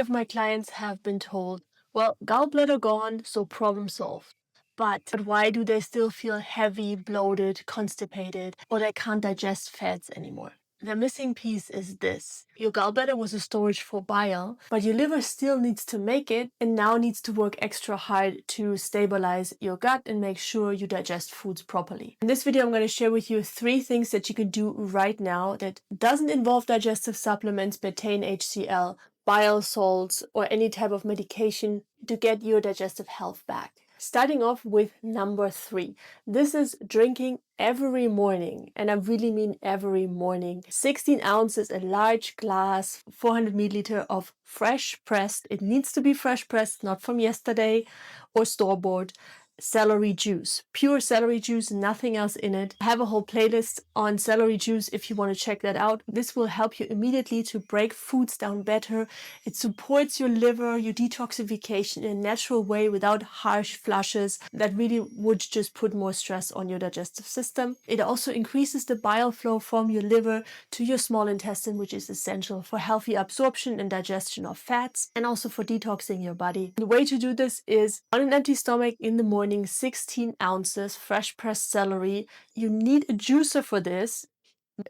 of my clients have been told, well, gallbladder gone, so problem solved. But why do they still feel heavy, bloated, constipated, or they can't digest fats anymore? The missing piece is this. Your gallbladder was a storage for bile, but your liver still needs to make it and now needs to work extra hard to stabilize your gut and make sure you digest foods properly. In this video, I'm going to share with you 3 things that you can do right now that doesn't involve digestive supplements, Betaine, HCl, bile salts, or any type of medication to get your digestive health back. Starting off with number 3. This is drinking every morning, and I really mean every morning. 16 ounces, a large glass, 400 milliliter of fresh pressed, it needs to be fresh pressed, not from yesterday or store-bought, celery juice. Pure celery juice, nothing else in it. I have a whole playlist on celery juice if you want to check that out. This will help you immediately to break foods down better. It supports your liver, your detoxification in a natural way without harsh flushes that really would just put more stress on your digestive system. It also increases the bile flow from your liver to your small intestine, which is essential for healthy absorption and digestion of fats and also for detoxing your body. The way to do this is on an empty stomach in the morning, 16 ounces fresh pressed celery. You need a juicer for this.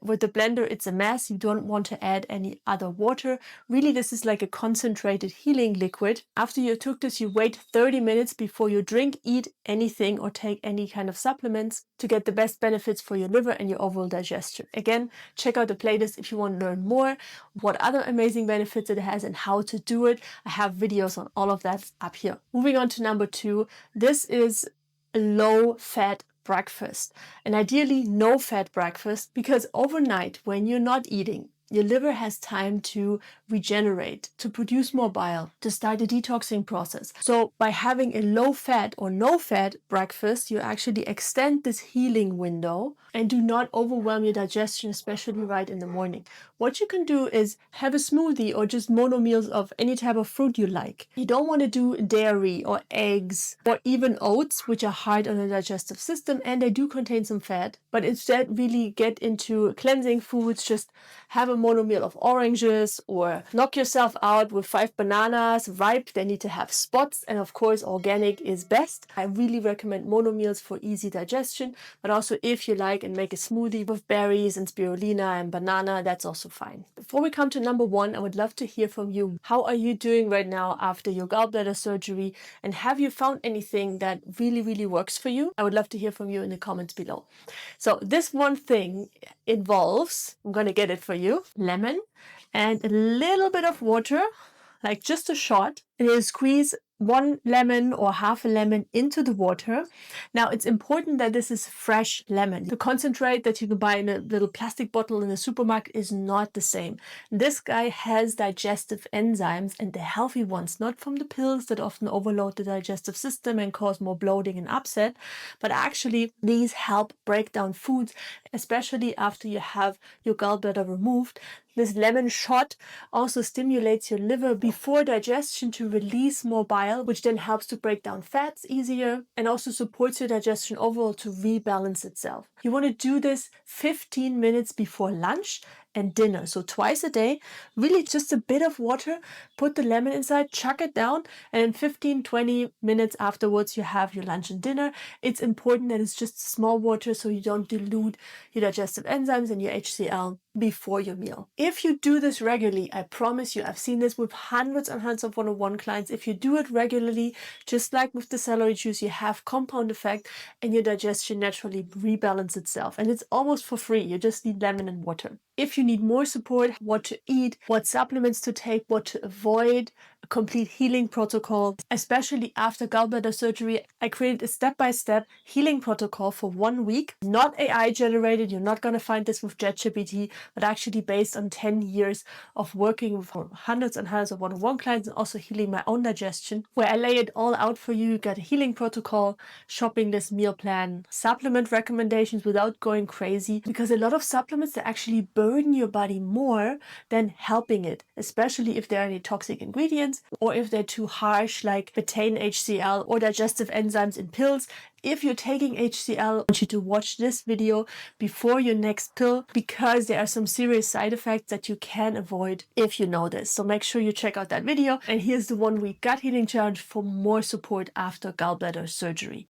With the blender, it's a mess. You don't want to add any other water. Really, this is like a concentrated healing liquid. After you took this, you wait 30 minutes before you drink, eat anything, or take any kind of supplements to get the best benefits for your liver and your overall digestion. Again, check out the playlist if you want to learn more, what other amazing benefits it has and how to do it. I have videos on all of that up here. Moving on to number 2. This is a low-fat breakfast, and ideally no fat breakfast, because overnight when you're not eating, your liver has time to regenerate, to produce more bile, to start the detoxing process. So by having a low fat or no fat breakfast, you actually extend this healing window and do not overwhelm your digestion, especially right in the morning. What you can do is have a smoothie or just mono meals of any type of fruit you like. You don't want to do dairy or eggs or even oats, which are hard on the digestive system and they do contain some fat, but instead really get into cleansing foods. Just have a mono meal of oranges or knock yourself out with 5 bananas, ripe. They need to have spots, and of course organic is best. I really recommend mono meals for easy digestion, but also if you like and make a smoothie with berries and spirulina and banana, that's also fine. Before we come to number 1, I would love to hear from you. How are you doing right now after your gallbladder surgery, and have you found anything that really works for you? I would love to hear from you in the comments below. So this one thing involves, I'm going to get it for you, lemon and a little bit of water, like just a shot, and you squeeze 1 lemon or half a lemon into the water. Now it's important that this is fresh lemon. The concentrate that you can buy in a little plastic bottle in the supermarket is not the same. This guy has digestive enzymes, and the healthy ones, not from the pills that often overload the digestive system and cause more bloating and upset, but actually these help break down foods, especially after you have your gallbladder removed. This lemon shot also stimulates your liver before digestion to release more bile, which then helps to break down fats easier and also supports your digestion overall to rebalance itself. You want to do this 15 minutes before lunch and dinner, so twice a day. Really just a bit of water, put the lemon inside, chuck it down, and in 15-20 minutes afterwards you have your lunch and dinner. It's important that it's just small water so you don't dilute your digestive enzymes and your HCl before your meal. If you do this regularly, I promise you, I've seen this with hundreds and hundreds of one-on-one clients. If you do it regularly, just like with the celery juice, you have compound effect and your digestion naturally rebalance itself, and it's almost for free. You just need lemon and water. If you need more support, what to eat, what supplements to take, what to avoid, a complete healing protocol, especially after gallbladder surgery, I created a step-by-step healing protocol for 1 week. Not AI generated, you're not going to find this with ChatGPT, but actually based on 10 years of working with hundreds and hundreds of one-on-one clients and also healing my own digestion, where I lay it all out for you. You got a healing protocol, shopping list, meal plan, supplement recommendations without going crazy, because a lot of supplements, they actually burden your body more than helping it, especially if there are any toxic ingredients. enzymes, or if they're too harsh, like Betaine HCl or digestive enzymes in pills. If you're taking HCl, I want you to watch this video before your next pill, because there are some serious side effects that you can avoid if you know this. So make sure you check out that video. And here's the 1 week gut healing challenge for more support after gallbladder surgery.